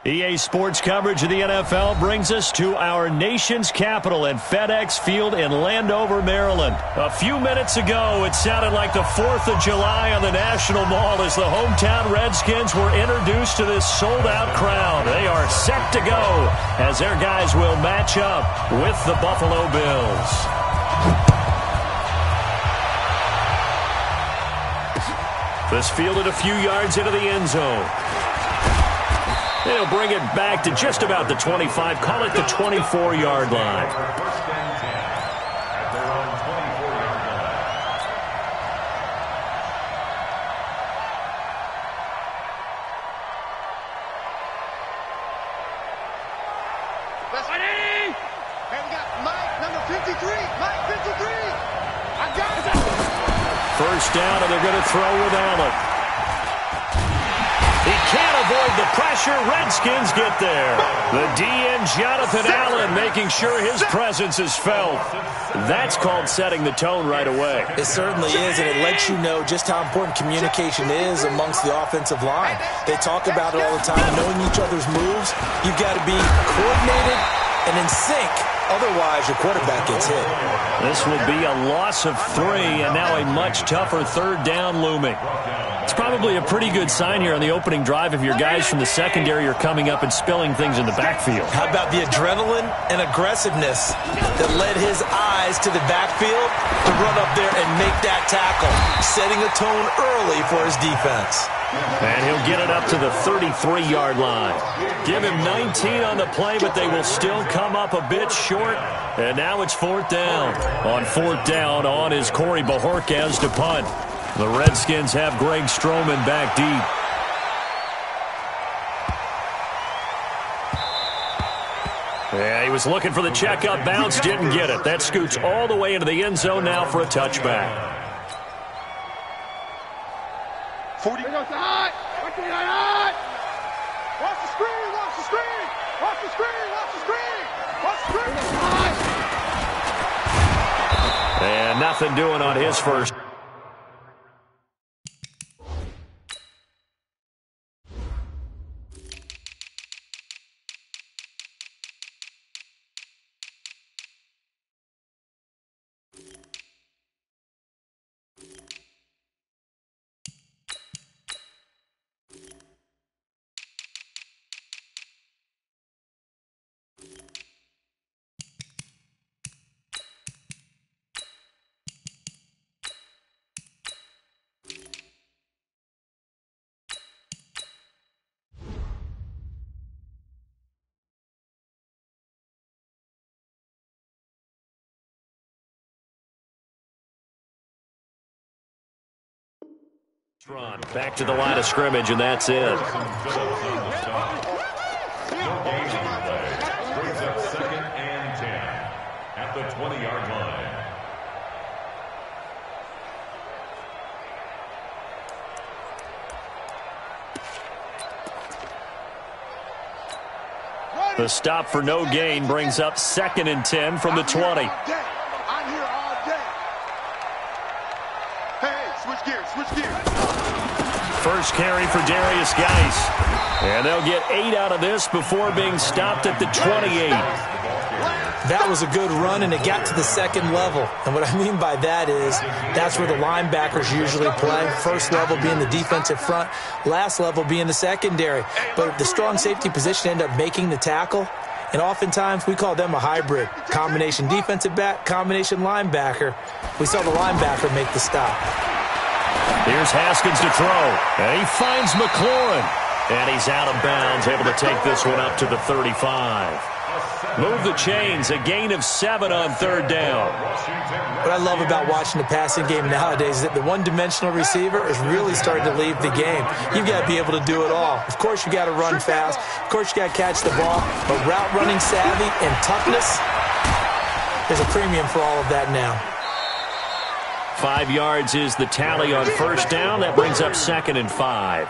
EA Sports coverage of the NFL brings us to our nation's capital at FedEx Field in Landover, Maryland. A few minutes ago, it sounded like the 4th of July on the National Mall as the hometown Redskins were introduced to this sold-out crowd. They are set to go as their guys will match up with the Buffalo Bills. This fielded a few yards into the end zone. They'll bring it back to just about the 25. Call it the 24-yard line. First and 10 at their own 24-yard line. That's ready. And we got Mike, number 53. Mike, 53. I got it. First down, and they're going to throw with Allen. He can't avoid the pressure. Redskins get there. The DN, Jonathan Allen, making sure his presence is felt. That's called setting the tone right away. It certainly is, and it lets you know just how important communication is amongst the offensive line. They talk about it all the time, knowing each other's moves. You've got to be coordinated and in sync. Otherwise, your quarterback gets hit. This will be a loss of 3, and now a much tougher third down looming. It's probably a pretty good sign here on the opening drive if your guys from the secondary are coming up and spilling things in the backfield. How about the adrenaline and aggressiveness that led his eyes to the backfield to run up there and make that tackle, setting a tone early for his defense. And he'll get it up to the 33-yard line. Give him 19 on the play, but they will still come up a bit short. And now it's 4th down. On 4th down, on is Corey Bajorquez to punt. The Redskins have Greg Stroman back deep. Yeah, he was looking for the checkup bounce, didn't get it. That scoots all the way into the end zone now for a touchback. 40. Watch the screen, watch the screen, watch the screen, watch the screen, watch the screen. And nothing doing on his first. Back to the line of scrimmage, and that's it. No gain on play. Brings up 2nd and 10 at the 20-yard line. The stop for no gain brings up 2nd and 10 from the 20. I'm here all day. Hey, switch gears, switch gears. First carry for Darius Geis. And they'll get 8 out of this before being stopped at the 28. That was a good run, and it got to the 2nd level. And what I mean by that is that's where the linebackers usually play. First level being the defensive front, last level being the secondary. But the strong safety position ended up making the tackle. And oftentimes we call them a hybrid. Combination defensive back, combination linebacker. We saw the linebacker make the stop. Here's Haskins to throw. And he finds McLaurin. And he's out of bounds, able to take this one up to the 35. Move the chains, a gain of 7 on 3rd down. What I love about watching the passing game nowadays is that the one-dimensional receiver is really starting to leave the game. You've got to be able to do it all. Of course, you got to run fast. Of course, you got to catch the ball. But route running savvy and toughness, there's a premium for all of that now. 5 yards is the tally on 1st down. That brings up 2nd and 5.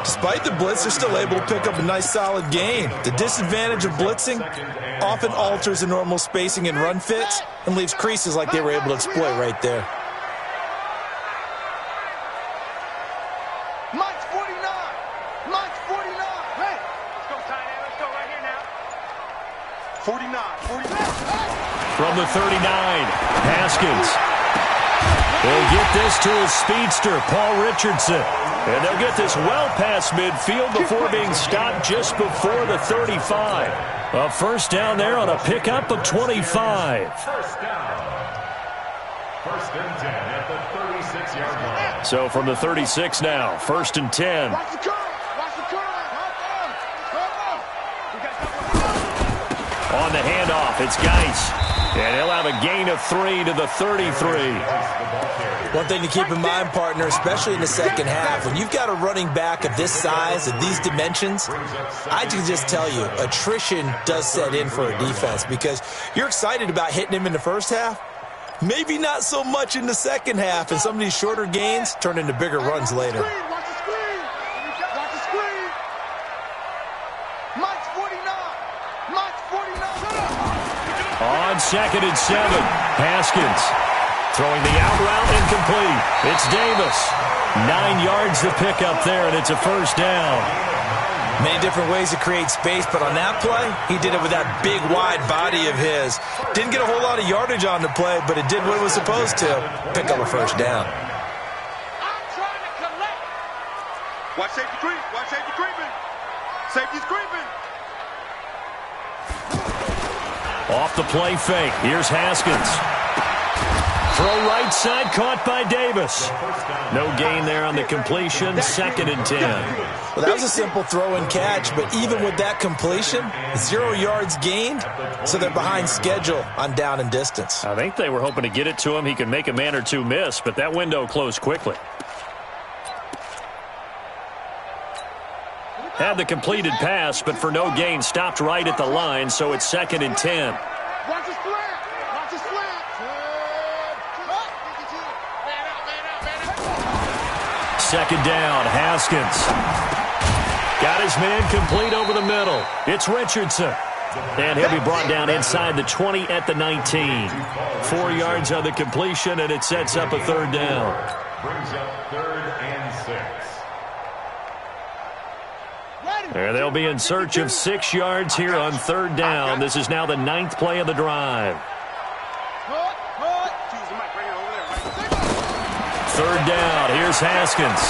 Despite the blitz, they're still able to pick up a nice solid gain. The disadvantage of blitzing often alters the normal spacing and run fits and leaves creases like they were able to exploit right there. Mike's 49. Mike's 49. Hey, let's go 49. From the 39, Haskins. He'll get this to his speedster, Paul Richardson. And they'll get this well past midfield before being stopped just before the 35. A first down there on a pickup of 25. First down. First and 10 at the 36-yard line. So from the 36 now, first and 10. Watch the curve. Watch the curve. On the handoff, it's Geis. And he'll have a gain of 3 to the 33. One thing to keep in mind, partner, especially in the second half, when you've got a running back of this size and these dimensions, I can just tell you, attrition does set in for a defense because you're excited about hitting him in the first half. Maybe not so much in the second half, and some of these shorter gains turn into bigger runs later. Watch the screen. Watch the screen. Mike's 49. Mike's 49. On second and 7, Haskins throwing the out route incomplete. It's Davis. 9 yards to pick up there, and it's a first down. Many different ways to create space, but on that play, he did it with that big, wide body of his. Didn't get a whole lot of yardage on the play, but it did what it was supposed to. Pick up a first down. I'm trying to collect. Watch safety creep. Watch safety creeping. Safety's creeping. Off the play fake. Here's Haskins. Throw right side, caught by Davis. No gain there on the completion, second and 10. Well, that was a simple throw and catch, but even with that completion, 0 yards gained, so they're behind schedule on down and distance. I think they were hoping to get it to him. He could make a man or two miss, but that window closed quickly. Had the completed pass, but for no gain, stopped right at the line, so it's second and 10. Watch the slant. Watch the slant. Second down, Haskins. Got his man complete over the middle. It's Richardson. And he'll be brought down inside the 20 at the 19. 4 yards on the completion, and it sets up a third down. Brings up third and 6. And they'll be in search of 6 yards here on third down. This is now the 9th play of the drive. Third down, here's Haskins.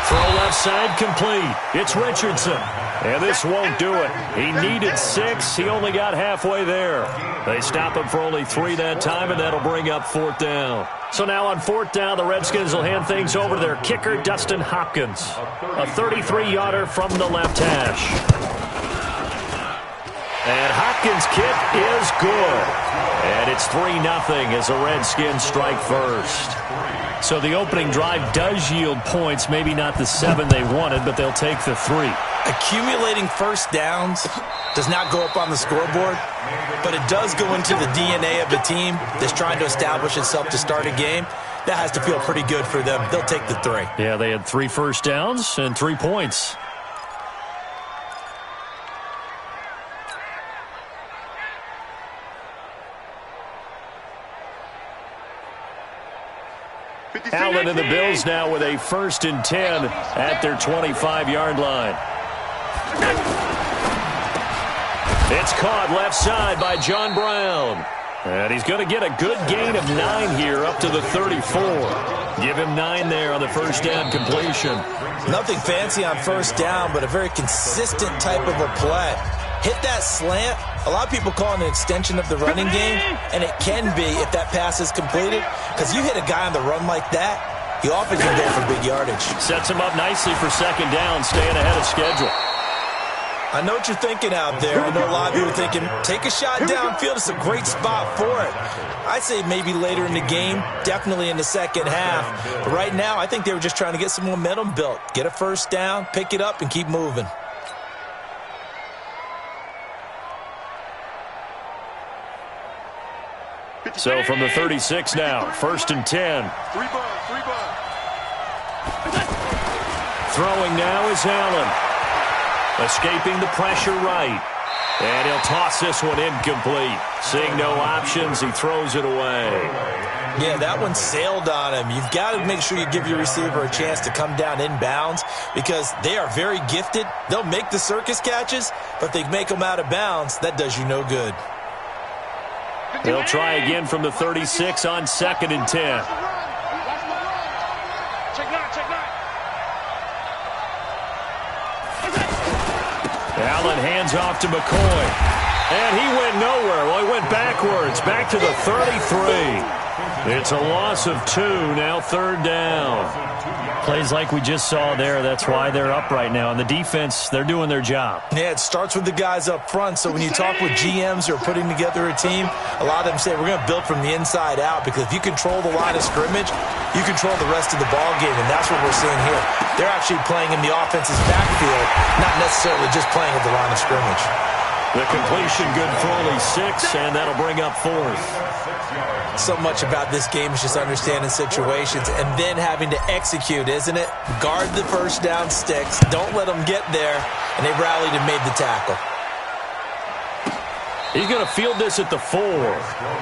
Throw left side complete. It's Richardson. And this won't do it. He needed 6. He only got halfway there. They stop him for only 3 that time, and that'll bring up fourth down. So now on fourth down, the Redskins will hand things over to their kicker, Dustin Hopkins. A 33-yarder from the left hash. And Hopkins' kick is good. And it's 3-0 as the Redskins strike first. So the opening drive does yield points, maybe not the 7 they wanted, but they'll take the 3. Accumulating first downs does not go up on the scoreboard, but it does go into the DNA of the team that's trying to establish itself to start a game. That has to feel pretty good for them. They'll take the 3. Yeah, they had 3 first downs and 3 points. Allen and the Bills now with a first and 10 at their 25-yard line. It's caught left side by John Brown. And he's going to get a good gain of 9 here up to the 34. Give him 9 there on the first down completion. Nothing fancy on first down, but a very consistent type of a play. Hit that slant. A lot of people call it an extension of the running game, and it can be if that pass is completed, because you hit a guy on the run like that, you often can go for big yardage. Sets him up nicely for second down, staying ahead of schedule. I know what you're thinking out there. I know a lot of you are thinking, take a shot downfield. It's a great spot for it. I'd say maybe later in the game, definitely in the second half. But right now, I think they were just trying to get some momentum built. Get a first down, pick it up, and keep moving. So from the 36 now, first and 10. 3 bud. Throwing now is Allen. Escaping the pressure right. And he'll toss this one incomplete. Seeing no options, he throws it away. Yeah, that one sailed on him. You've got to make sure you give your receiver a chance to come down inbounds because they are very gifted. They'll make the circus catches, but they make them out of bounds. That does you no good. They'll try again from the 36 on 2nd and 10. Allen hands off to McCoy. And he went nowhere. Well, he went backwards, back to the 33. It's a loss of 2, now 3rd down. Plays like we just saw there, that's why they're up right now. And the defense, they're doing their job. Yeah, it starts with the guys up front. So when you talk with GMs who are putting together a team, a lot of them say we're going to build from the inside out because if you control the line of scrimmage, you control the rest of the ball game, and that's what we're seeing here. They're actually playing in the offense's backfield, not necessarily just playing at the line of scrimmage. The completion good for only 6, and that'll bring up 4th. So much about this game is just understanding situations and then having to execute, isn't it? Guard the first down sticks. Don't let them get there, and they rallied and made the tackle. He's going to field this at the 4.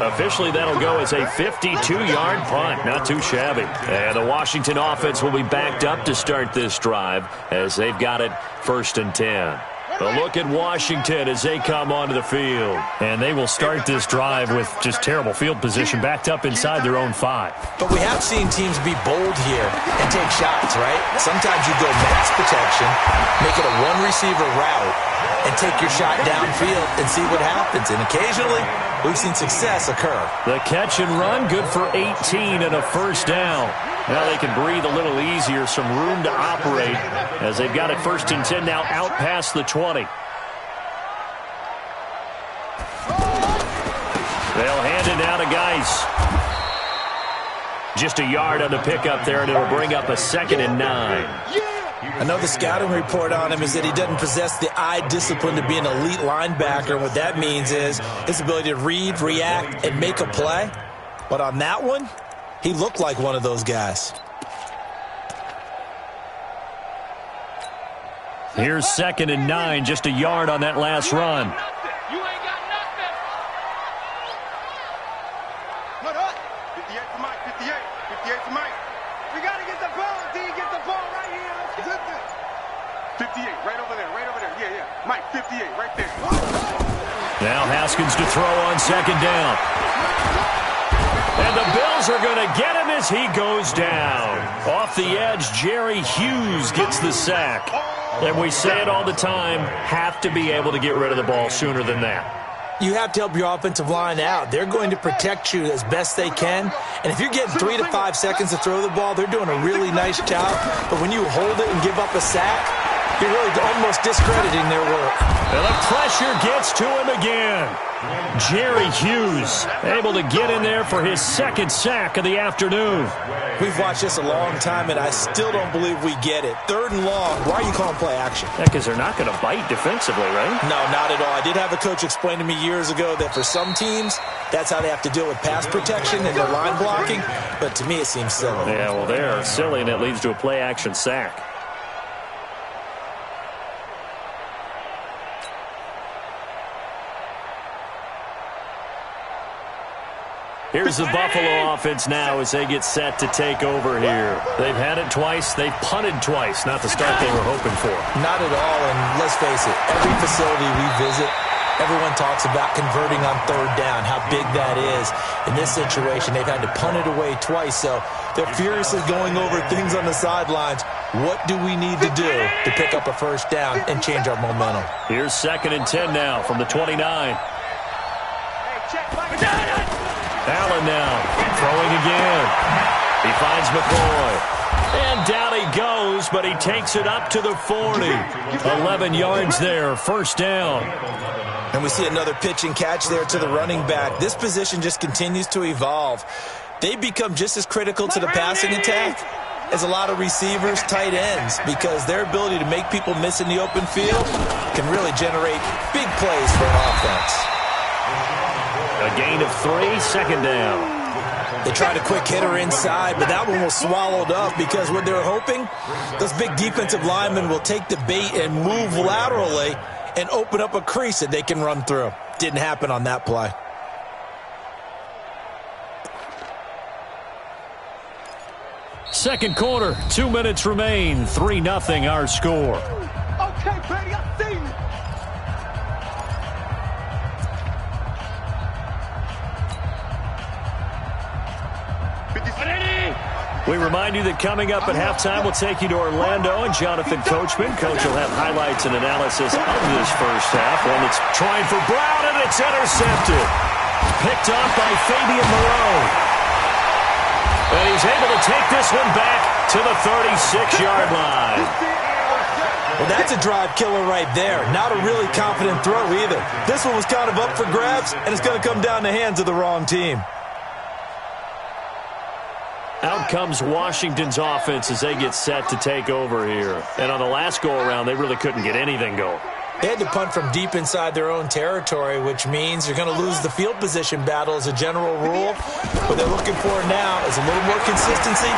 Officially, that'll go as a 52-yard punt. Not too shabby. And the Washington offense will be backed up to start this drive as they've got it 1st and 10. A look at Washington as they come onto the field. And they will start this drive with just terrible field position backed up inside their own 5. But we have seen teams be bold here and take shots, right? Sometimes you go max protection, make it a one-receiver route, and take your shot downfield and see what happens. And occasionally, we've seen success occur. The catch and run, good for 18 and a 1st down. Now they can breathe a little easier, some room to operate as they've got it 1st and 10 now out past the 20. They'll hand it down to Geis. Just a yard on the pickup there, and it'll bring up a 2nd and 9. I know the scouting report on him is that he doesn't possess the eye discipline to be an elite linebacker. And what that means is his ability to read, react, and make a play. But on that one, he looked like one of those guys. Here's 2nd and 9, just a yard on that last run. You ain't got nothing. What up? 58 for Mike, 58. 58 for Mike. We got to get the ball, D. Get the ball right here. Let's get this. 58, right over there, right over there. Yeah, yeah. Mike, 58, right there. Now Haskins to throw on 2nd down. And the Bills are going to get him as he goes down. Off the edge, Jerry Hughes gets the sack. And we say it all the time, have to be able to get rid of the ball sooner than that. You have to help your offensive line out. They're going to protect you as best they can. And if you're getting 3 to 5 seconds to throw the ball, they're doing a really nice job. But when you hold it and give up a sack, you're really almost discrediting their work. And the pressure gets to him again. Jerry Hughes able to get in there for his 2nd sack of the afternoon. We've watched this a long time, and I still don't believe we get it. 3rd and long, why are you calling play action? Yeah, because they're not going to bite defensively, right? No, not at all. I did have a coach explain to me years ago that for some teams, that's how they have to deal with pass protection and their line blocking. But to me, it seems silly. Yeah, well, they're silly, and it leads to a play action sack. Here's the Buffalo offense now as they get set to take over here. They've had it twice. They've punted twice. Not the start they were hoping for. Not at all, and let's face it, every facility we visit, everyone talks about converting on 3rd down, how big that is. In this situation, they've had to punt it away twice, so they're furiously going over things on the sidelines. What do we need to do to pick up a 1st down and change our momentum? Here's 2nd and 10 now from the 29. Allen now throwing again. He finds McCoy. And down he goes, but he takes it up to the 40. 11 yards there, 1st down. And we see another pitch and catch there to the running back. This position just continues to evolve. They become just as critical to the passing attack as a lot of receivers, tight ends, because their ability to make people miss in the open field can really generate big plays for an offense. A gain of 3, 2nd down. They tried a quick hitter inside, but that one was swallowed up because what they're hoping, those big defensive linemen will take the bait and move laterally and open up a crease that they can run through. Didn't happen on that play. Second quarter, 2 minutes remain. 3-0 our score. Okay, baby, I see you. We remind you that coming up at halftime, we'll take you to Orlando and Jonathan Coachman. Coach will have highlights and analysis of this first half. One that's trying for Brown, and it's intercepted. Picked off by Fabian Moreau. And he's able to take this one back to the 36-yard line. Well, that's a drive killer right there. Not a really confident throw either. This one was kind of up for grabs, and it's going to come down the hands of the wrong team. Out comes Washington's offense as they get set to take over here. And on the last go-around, they really couldn't get anything going. They had to punt from deep inside their own territory, which means you're going to lose the field position battle as a general rule. What they're looking for now is a little more consistency,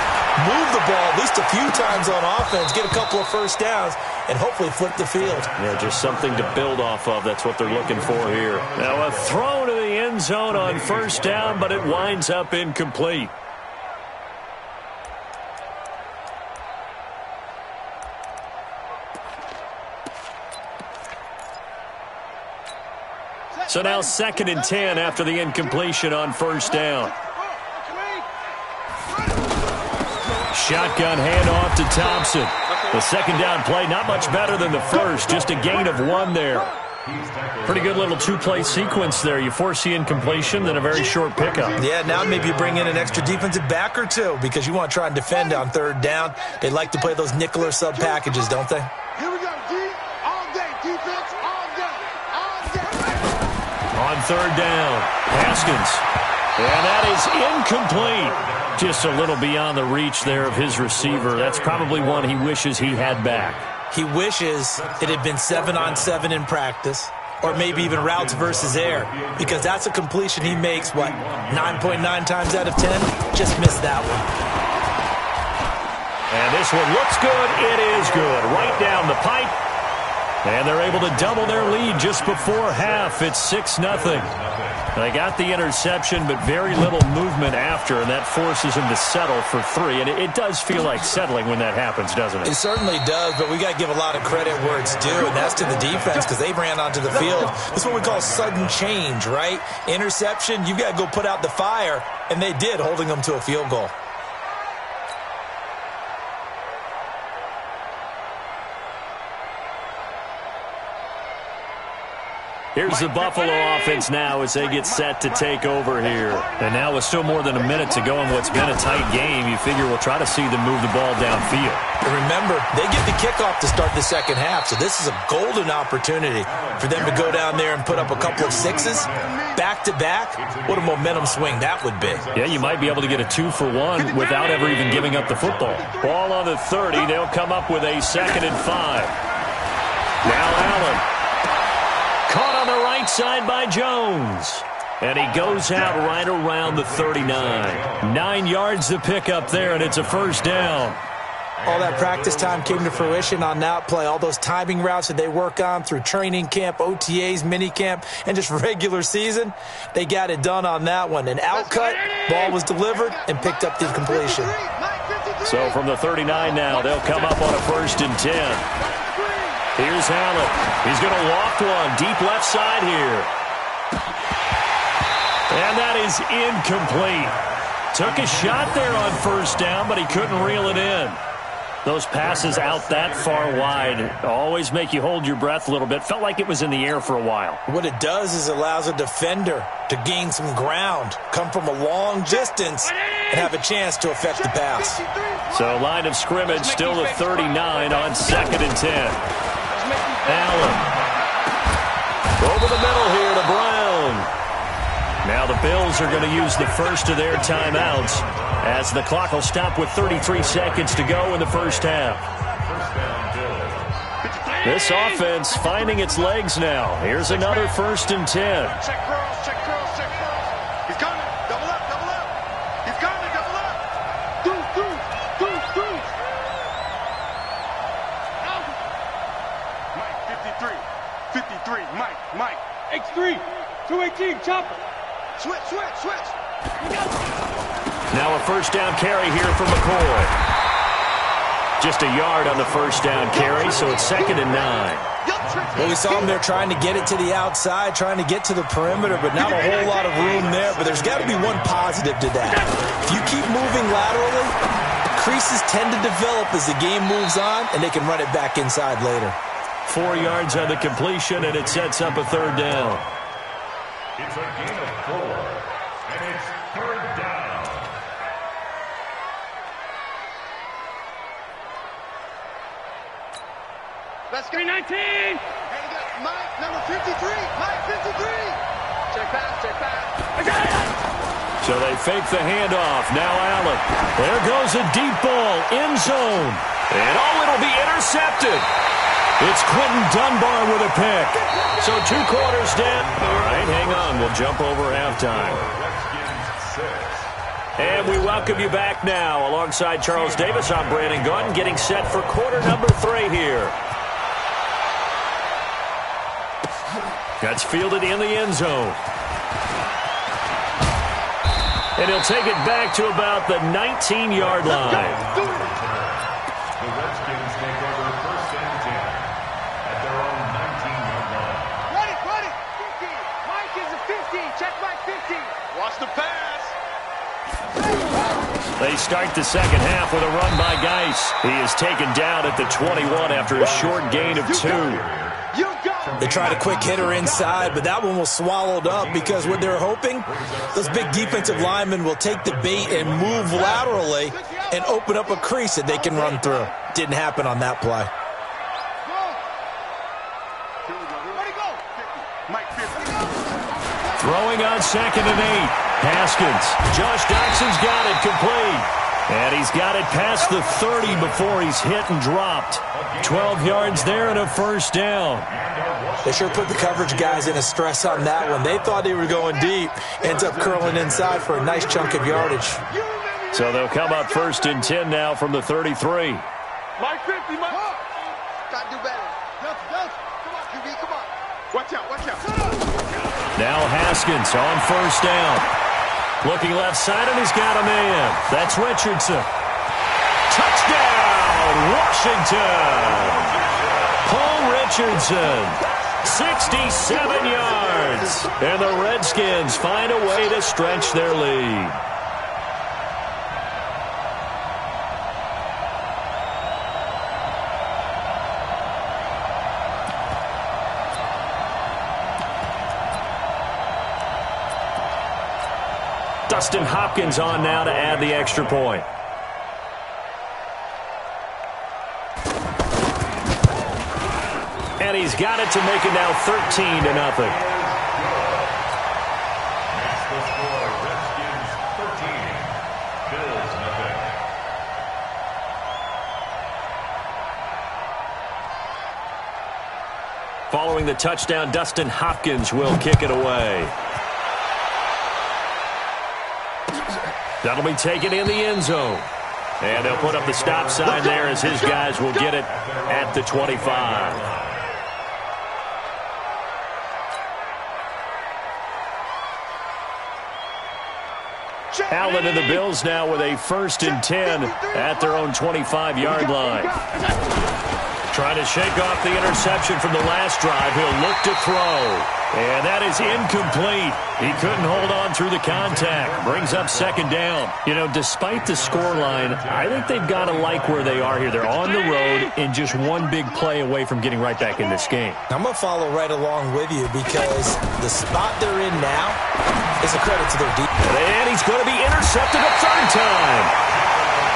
move the ball at least a few times on offense, get a couple of first downs, and hopefully flip the field. Yeah, just something to build off of. That's what they're looking for here. Now a throw to the end zone on first down, but it winds up incomplete. So now 2nd and 10 after the incompletion on first down. Shotgun handoff to Thompson. The second down play, not much better than the first, just a gain of 1 there. Pretty good little two-play sequence there. You force the incompletion, then a very short pickup. Yeah, now maybe you bring in an extra defensive back or two because you want to try and defend on third down. They like to play those nickel or sub packages, don't they? Here we go, D. All day, defense, all day, all day. On third down, Haskins. And that is incomplete. Just a little beyond the reach there of his receiver. That's probably one he wishes he had back. He wishes it had been 7-on-7 in practice, or maybe even routes versus air, because that's a completion he makes, 9.9 times out of 10? Just missed that one. And this one looks good. It is good. Right down the pipe. And they're able to double their lead just before half. It's 6-0. They got the interception, but very little movement after, and that forces them to settle for 3. And it does feel like settling when that happens, doesn't it? It certainly does, but we got to give a lot of credit where it's due, and that's to the defense because they ran onto the field. This is what we call sudden change, right? Interception, you've got to go put out the fire, and they did, holding them to a field goal. Here's the Buffalo offense now as they get set to take over here. And now with still more than a minute to go in what's been a tight game, you figure we'll try to see them move the ball downfield. And remember, they get the kickoff to start the second half, so this is a golden opportunity for them to go down there and put up a couple of sixes back-to-back. What a momentum swing that would be. Yeah, you might be able to get a 2-for-1 without ever even giving up the football. Ball on the 30. They'll come up with a 2nd and 5. Now Allen. Caught on the right side by Jones. And he goes out right around the 39. 9 yards to pick up there, and it's a first down. All that practice time came to fruition on that play. All those timing routes that they work on through training camp, OTAs, minicamp, and just regular season, they got it done on that one. An outcut, ball was delivered, and picked up the completion. So from the 39 now, they'll come up on a 1st and 10. Here's Allen. He's going to loft one deep left side here. And that is incomplete. Took a shot there on first down, but he couldn't reel it in. Those passes out that far wide always make you hold your breath a little bit. Felt like it was in the air for a while. What it does is allows a defender to gain some ground, come from a long distance, and have a chance to affect the pass. So line of scrimmage still the 39 on 2nd and 10. Allen. Over the middle here to Brown. Now the Bills are going to use the first of their timeouts as the clock will stop with 33 seconds to go in the first half. This offense finding its legs now. Here's another 1st and 10. Check cross, check cross, check cross. He's coming. Double up, double up. He's coming, double up. Deuce. Mike, 53. Mike. X3, 218, chopper. Switch. Now a first down carry here for McCoy. Just a yard on the first down carry, so it's 2nd and 9. Well, we saw him there trying to get it to the outside, trying to get to the perimeter, but not a whole lot of room there. But there's got to be one positive to that. If you keep moving laterally, creases tend to develop as the game moves on, and they can run it back inside later. 4 yards on the completion, and it sets up a 3rd down. It's a gain of 4, and it's 3rd down. Let's go, 19. Hey, you got Mike, number 53. Mike, 53. Check pass. I got it. So they fake the handoff. Now Allen. There goes a deep ball. End zone. And it'll be intercepted. It's Quentin Dunbar with a pick. So 2 quarters down. All right, hang on. We'll jump over halftime. And we welcome you back now. Alongside Charles Davis, I'm Brandon Gaudin, getting set for quarter number 3 here. That's fielded in the end zone. And he'll take it back to about the 19-yard line. The Redskins take over 1st and 10 at their own 19-yard line. Run it. 50. Mike is a 50. Check Mike 50. Watch the pass. They start the second half with a run by Geis. He is taken down at the 21 after a short gain of 2. They tried a quick hitter inside, but that one was swallowed up because what they're hoping, those big defensive linemen will take the bait and move laterally and open up a crease that they can run through. Didn't happen on that play. Throwing on 2nd and 8. Haskins. Josh Doxson's got it complete. And he's got it past the 30 before he's hit and dropped. 12 yards there and a first down. They sure put the coverage guys in a stress on that one. They thought they were going deep. Ends up curling inside for a nice chunk of yardage. So they'll come up 1st and 10 now from the 33. Mike 50, Mike. Gotta do better. Come on, QB, come on. Watch out. Now Haskins on 1st down. Looking left side, and he's got a man. That's Richardson. Touchdown, Washington. Paul Richardson, 67 yards. And the Redskins find a way to stretch their lead. Dustin Hopkins on now to add the extra point. And he's got it to make it now 13-0. That's the score. Redskins 13, Bills nothing. Following the touchdown, Dustin Hopkins will kick it away. That'll be taken in the end zone. And they'll put up the stop sign there as his guys will get it at the 25. Allen and the Bills now with a 1st and 10 at their own 25-yard line. Trying to shake off the interception from the last drive. He'll look to throw. And that is incomplete. He couldn't hold on through the contact. Brings up 2nd down. You know, despite the scoreline, I think they've got to like where they are here. They're on the road and just one big play away from getting right back in this game. I'm going to follow right along with you because the spot they're in now is a credit to their defense. And he's going to be intercepted a 3rd time.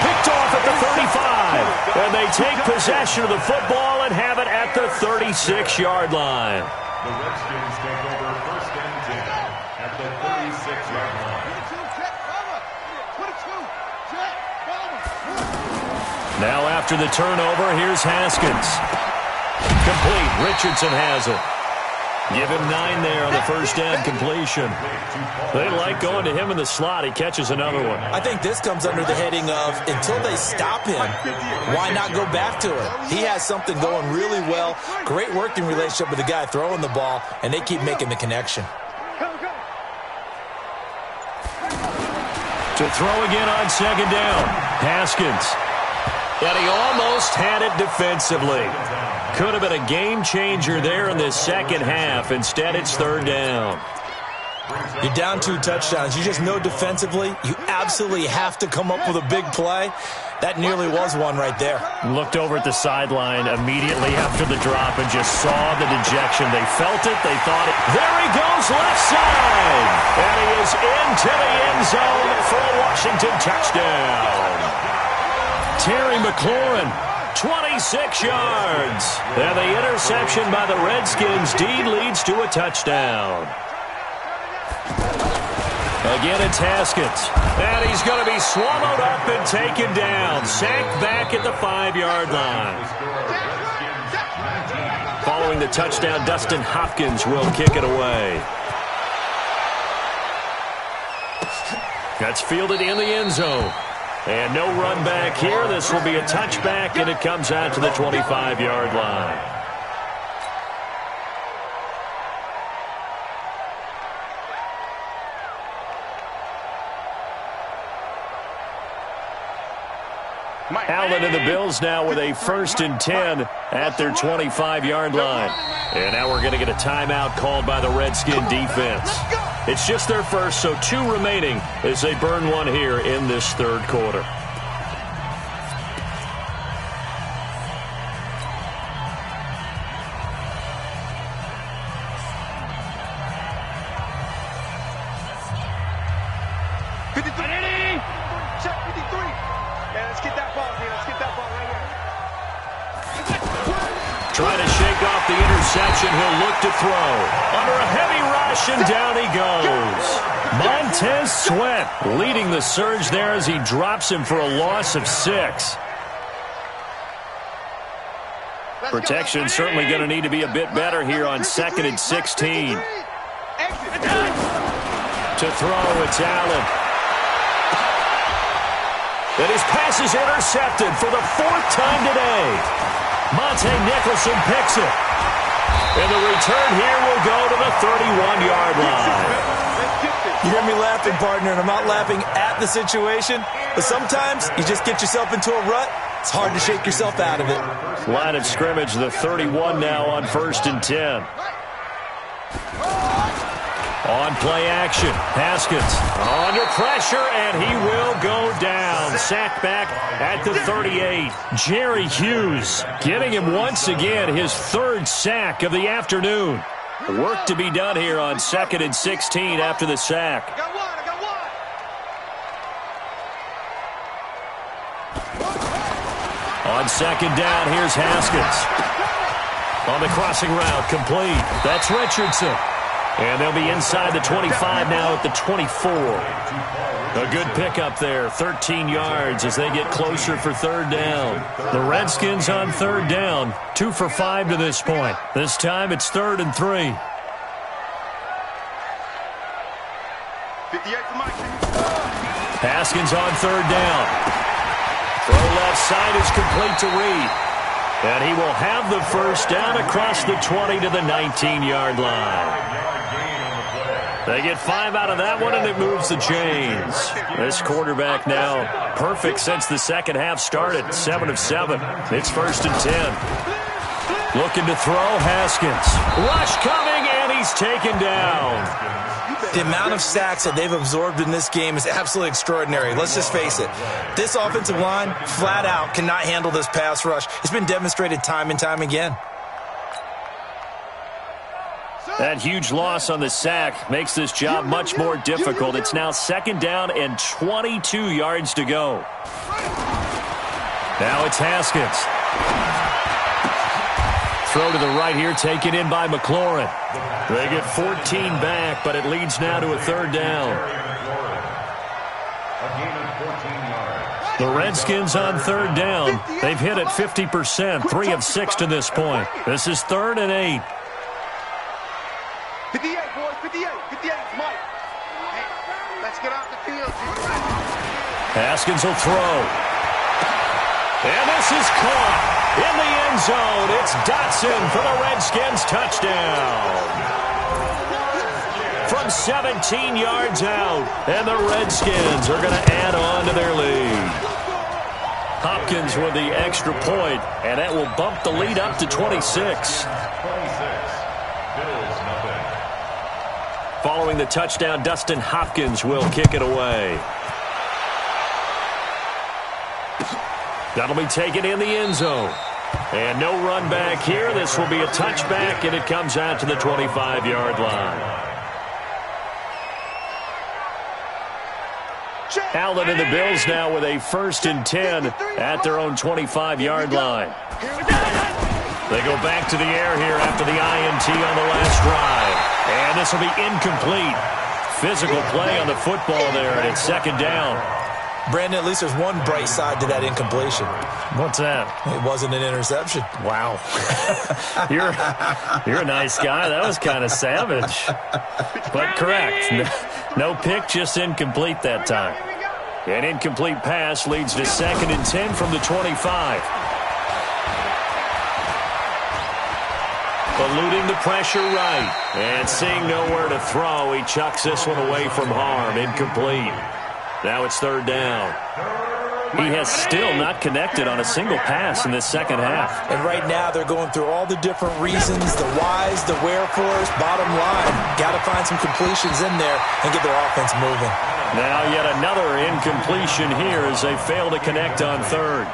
Picked off at the 35. And they take possession of the football and have it at the 36-yard line. The Redskins take over 1st and 10 at the 36-yard line. Now after the turnover, here's Haskins. Complete. Richardson has it. Give him 9 there on the 1st down completion. They like going to him in the slot. He catches another one. I think this comes under the heading of until they stop him, why not go back to it? He has something going really well. Great working relationship with the guy throwing the ball, and they keep making the connection. To To throw again on second down. Haskins. And he almost had it defensively. Could have been a game changer there in this second half. Instead, it's third down. You're down 2 touchdowns. You just know defensively you absolutely have to come up with a big play. That nearly was one right there. Looked over at the sideline immediately after the drop and just saw the dejection. They felt it. They thought it. There he goes, left side. And he is into the end zone for a Washington touchdown. Terry McLaurin, 26 yards. And the interception by the Redskins. Dean leads to a touchdown. Again, it's Haskins. And he's going to be swallowed up and taken down. Sacked back at the 5-yard line. Following the touchdown, Dustin Hopkins will kick it away. That's fielded in the end zone. And no run back here. This will be a touchback, and it comes out to the 25-yard line. Allen and the Bills now with a 1st and 10 at their 25-yard line. And now we're going to get a timeout called by the Redskin defense. It's just their first, so 2 remaining as they burn one here in this third quarter. Trying to shake off the interception. He'll look to throw. Under a heavy rush, and down he goes. Montez Sweat leading the surge there as he drops him for a loss of 6. Protection certainly going to need to be a bit better here on 2nd and 16. To throw, it's Allen. And his pass is intercepted for the 4th time today. Monte Nicholson picks it. And the return here will go to the 31-yard line. You hear me laughing, partner, and I'm not laughing at the situation, but sometimes you just get yourself into a rut. It's hard to shake yourself out of it. Line of scrimmage, the 31 now on 1st and 10. On play action, Haskins under pressure, and he will go down. Sacked back at the 38. Jerry Hughes getting him once again his 3rd sack of the afternoon. Work to be done here on 2nd and 16 after the sack. On 2nd down, here's Haskins. On the crossing route, complete. That's Richardson. And they'll be inside the 25 now at the 24. A good pickup there, 13 yards as they get closer for 3rd down. The Redskins on 3rd down, 2 for 5 to this point. This time it's 3rd and 3. 58 for Mike. Haskins on 3rd down. Throw left side is complete to Reed. And he will have the 1st down across the 20 to the 19-yard line. They get 5 out of that one, and it moves the chains. This quarterback now perfect since the second half started, 7 of 7. It's 1st and 10. Looking to throw, Haskins. Rush coming, and he's taken down. The amount of sacks that they've absorbed in this game is absolutely extraordinary. Let's just face it. This offensive line, flat out, cannot handle this pass rush. It's been demonstrated time and time again. That huge loss on the sack makes this job much more difficult. It's now 2nd down and 22 yards to go. Now it's Haskins. Throw to the right here, taken in by McLaurin. They get 14 back, but it leads now to a 3rd down. The Redskins on 3rd down. They've hit it 50%, 3 of 6 to this point. This is 3rd and 8. 58, boys, 58, 58, Mike. Hey, let's get off the field. Haskins will throw. And this is caught in the end zone. It's Dotson for the Redskins touchdown. From from 17 yards out. And the Redskins are going to add on to their lead. Hopkins with the extra point, and that will bump the lead up to 26. Following the touchdown, Dustin Hopkins will kick it away. That'll be taken in the end zone. And no run back here. This will be a touchback, and it comes out to the 25-yard line. Allen and the Bills now with a 1st and 10 at their own 25-yard line. They go back to the air here after the INT on the last drive. And this will be incomplete. Physical play on the football there, and it's 2nd down. Brandon, at least there's one bright side to that incompletion. What's that? It wasn't an interception. Wow. You're a nice guy. That was kind of savage. But correct. No pick, just incomplete that time. An incomplete pass leads to 2nd and 10 from the 25. Eluding the pressure right. And seeing nowhere to throw, he chucks this one away from harm. Incomplete. Now it's 3rd down. He has still not connected on a single pass in this second half. And right now they're going through all the different reasons, the whys, the wherefores. Bottom line, got to find some completions in there and get their offense moving. Now yet another incompletion here as they fail to connect on 3rd.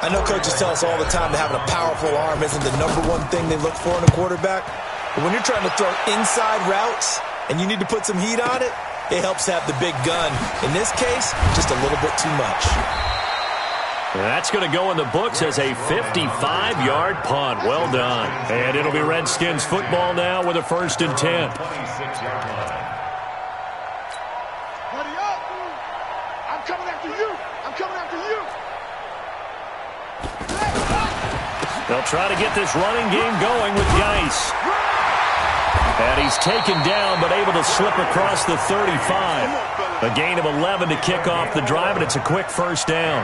I know coaches tell us all the time that having a powerful arm isn't the #1 thing they look for in a quarterback. But when you're trying to throw inside routes and you need to put some heat on it, it helps have the big gun. In this case, just a little bit too much. That's going to go in the books as a 55-yard punt. Well done. And it'll be Redskins football now with a 1st and 10. Buddy up. I'm coming after you. I'm coming after you. They'll try to get this running game going with Geis. And he's taken down, but able to slip across the 35. A gain of 11 to kick off the drive, and it's a quick 1st down.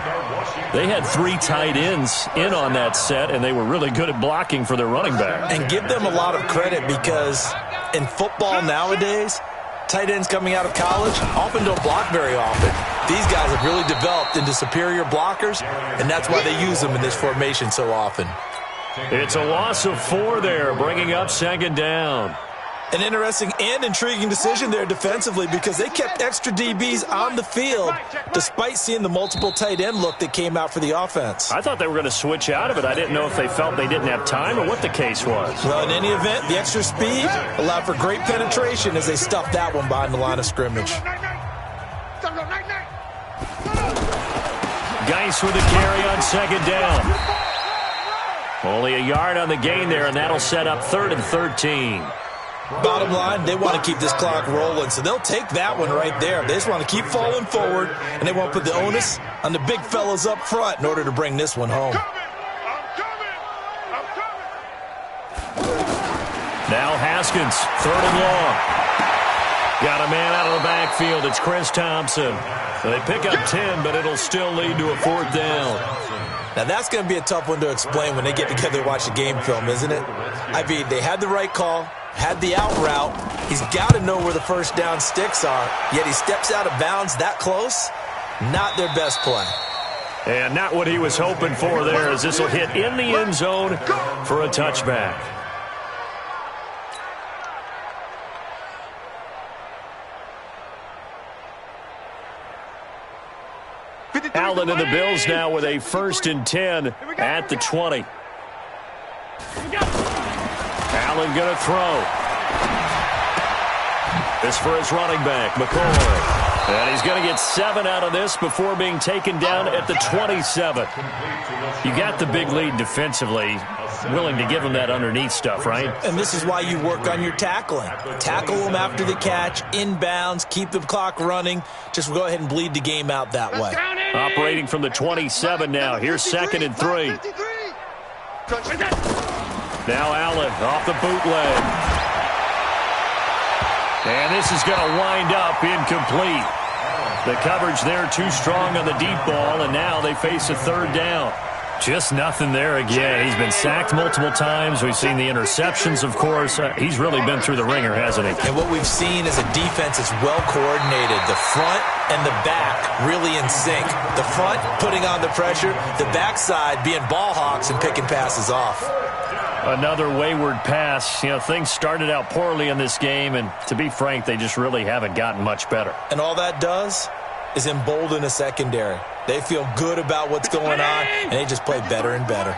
They had 3 tight ends in on that set, and they were really good at blocking for their running back. And give them a lot of credit because in football nowadays, tight ends coming out of college often don't block very often. These guys have really developed into superior blockers, and that's why they use them in this formation so often. It's a loss of 4 there, bringing up 2nd down. An interesting and intriguing decision there defensively because they kept extra DBs on the field despite seeing the multiple tight end look that came out for the offense. I thought they were going to switch out of it. I didn't know if they felt they didn't have time or what the case was. Well, in any event, the extra speed allowed for great penetration as they stuffed that one behind the line of scrimmage. Geis with a carry on 2nd down. Only a yard on the gain there, and that'll set up 3rd and 13. Bottom line, they want to keep this clock rolling, so they'll take that one right there. They just want to keep falling forward, and they want to put the onus on the big fellas up front in order to bring this one home. Now Haskins, 3rd and long. Got a man out of the backfield. It's Chris Thompson. So they pick up 10, but it'll still lead to a 4th down. Now, that's going to be a tough one to explain when they get together to watch the game film, isn't it? I mean, they had the right call, had the out route. He's got to know where the 1st down sticks are, yet he steps out of bounds that close. Not their best play. And not what he was hoping for there, as this will hit in the end zone for a touchback. Allen and the Bills now with a 1st and 10 at the 20. Allen going to throw. This for his running back, McCoy. And he's going to get 7 out of this before being taken down at the 27. You got the big lead defensively. Willing to give him that underneath stuff, right? And this is why you work on your tackling. Tackle them after the catch, inbounds, keep the clock running. Just go ahead and bleed the game out that way. Operating from the 27 now. Here's 2nd and 3. Now Allen off the bootleg. And this is going to wind up incomplete. The coverage there too strong on the deep ball, and now they face a 3rd down. Just nothing there again. He's been sacked multiple times. We've seen the interceptions, of course. He's really been through the ringer, hasn't he? And what we've seen is a defense is well coordinated. The front and the back really in sync. The front putting on the pressure, the backside being ball hawks and picking passes off. Another wayward pass. You know, things started out poorly in this game, and to be frank, they just really haven't gotten much better. And all that does is embolden a secondary. They feel good about what's going on, and they just play better and better.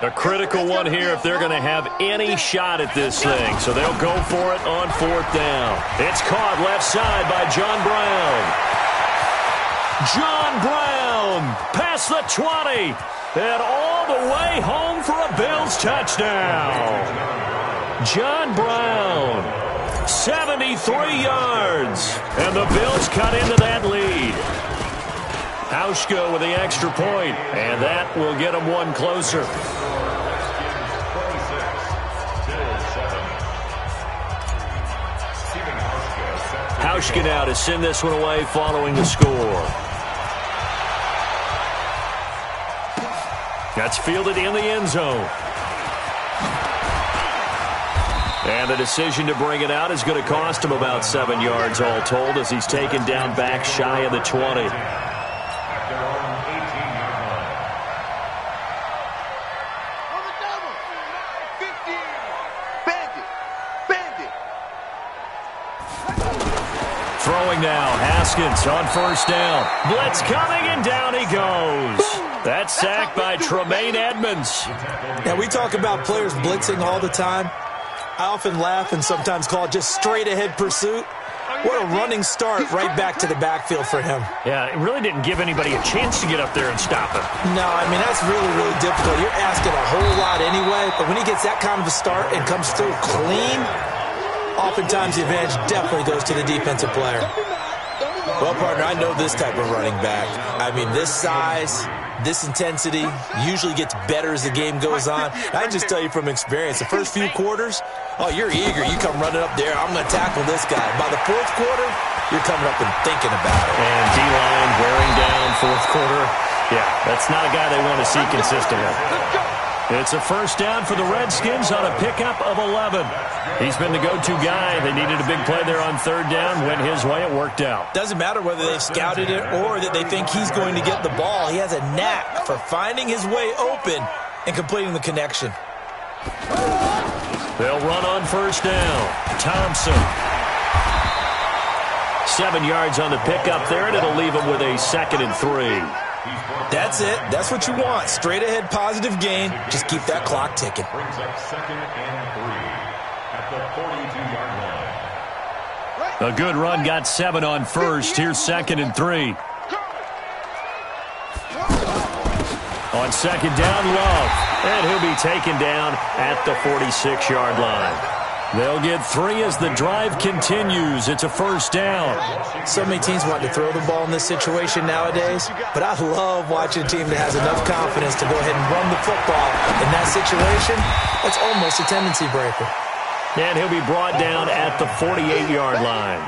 A critical one here if they're going to have any shot at this thing. So they'll go for it on 4th down. It's caught left side by John Brown. John Brown past the 20 and all the way home for a Bills touchdown. John Brown, 73 yards, and the Bills cut into that lead. Hauschka with the extra point, and that will get them one closer. Hauschka now to send this one away following the score. That's fielded in the end zone. And the decision to bring it out is going to cost him about 7 yards all told as he's taken down back shy of the 20. Throwing now, Haskins on 1st down. Blitz coming, and down he goes. That's sacked by Tremaine Edmonds. Now, we talk about players blitzing all the time. I often laugh and sometimes call it just straight-ahead pursuit. What a running start right back to the backfield for him. Yeah, it really didn't give anybody a chance to get up there and stop him. No, I mean, that's really, really difficult. You're asking a whole lot anyway, but when he gets that kind of a start and comes through clean, oftentimes the advantage definitely goes to the defensive player. Well, partner, I know this type of running back. I mean, this size, this intensity usually gets better as the game goes on. I can just tell you from experience, the first few quarters, oh, you're eager. You come running up there, I'm going to tackle this guy. By the 4th quarter, you're coming up and thinking about it. And D-line wearing down 4th quarter. Yeah, that's not a guy they want to see consistently. It's a 1st down for the Redskins on a pickup of 11. He's been the go-to guy. They needed a big play there on 3rd down. Went his way. It worked out. Doesn't matter whether they've scouted it or that they think he's going to get the ball. He has a knack for finding his way open and completing the connection. They'll run on 1st down. Thompson. 7 yards on the pickup there, and it'll leave him with a 2nd and 3. That's it. That's what you want. Straight ahead positive gain. Just keep that clock ticking. Brings up 2nd and 3 at the 42-yard line. A good run, got 7 on 1st. Here's 2nd and 3. On 2nd down, Love. And he'll be taken down at the 46-yard line. They'll get 3 as the drive continues. It's a 1st down. So many teams want to throw the ball in this situation nowadays, but I love watching a team that has enough confidence to go ahead and run the football. In that situation, that's almost a tendency breaker. And he'll be brought down at the 48-yard line.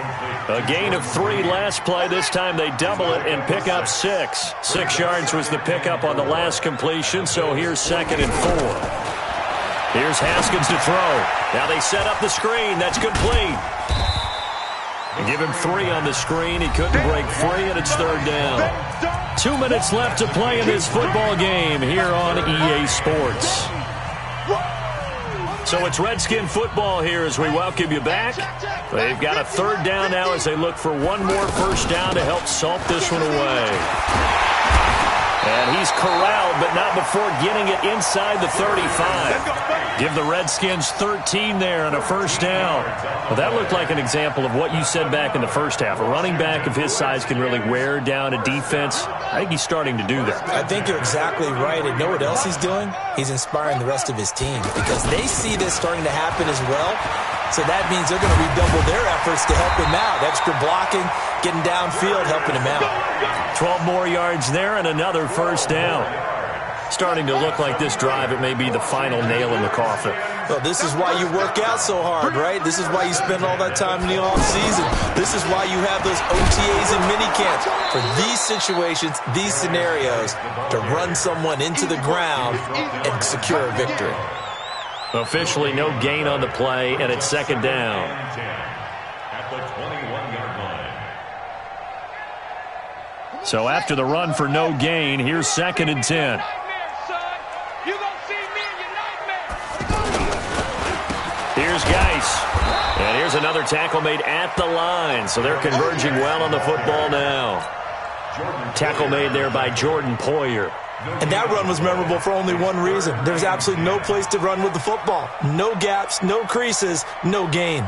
A gain of 3 last play. This time they double it and pick up 6. 6 yards was the pickup on the last completion, so here's 2nd and 4. Here's Haskins to throw. Now they set up the screen. That's complete. Give him 3 on the screen. He couldn't break free, and it's 3rd down. 2 minutes left to play in this football game here on EA Sports. So it's Redskin football here as we welcome you back. They've got a 3rd down now as they look for one more 1st down to help salt this one away. And he's corralled, but not before getting it inside the 35. Give the Redskins 13 there and a 1st down. Well, that looked like an example of what you said back in the 1st half. A running back of his size can really wear down a defense. I think he's starting to do that. I think you're exactly right. And know what else he's doing? He's inspiring the rest of his team because they see this starting to happen as well. So that means they're going to redouble their efforts to help him out. Extra blocking, getting downfield, helping him out. 12 more yards there and another 1st down. Starting to look like this drive, it may be the final nail in the coffin. Well, this is why you work out so hard, right? This is why you spend all that time in the offseason. This is why you have those OTAs and minicamps for these situations, these scenarios, to run someone into the ground and secure a victory. Officially no gain on the play, and it's second down. At the 21-yard line. So after the run for no gain, here's second and 10. Here's Geis. And here's another tackle made at the line. So they're converging well on the football now. Tackle made there by Jordan Poyer. And that run was memorable for only one reason. There's absolutely no place to run with the football. No gaps, no creases, no gain.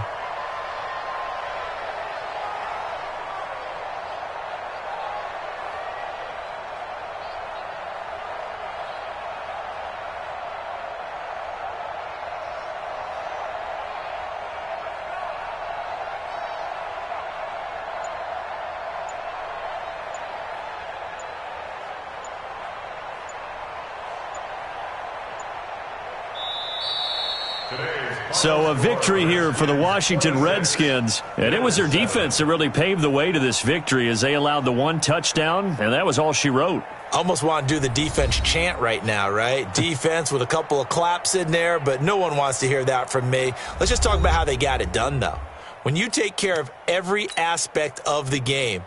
So a victory here for the Washington Redskins, and it was their defense that really paved the way to this victory as they allowed the one touchdown, and that was all she wrote. Almost want to do the defense chant right now, right? Defense with a couple of claps in there, but no one wants to hear that from me. Let's just talk about how they got it done, though. When you take care of every aspect of the game,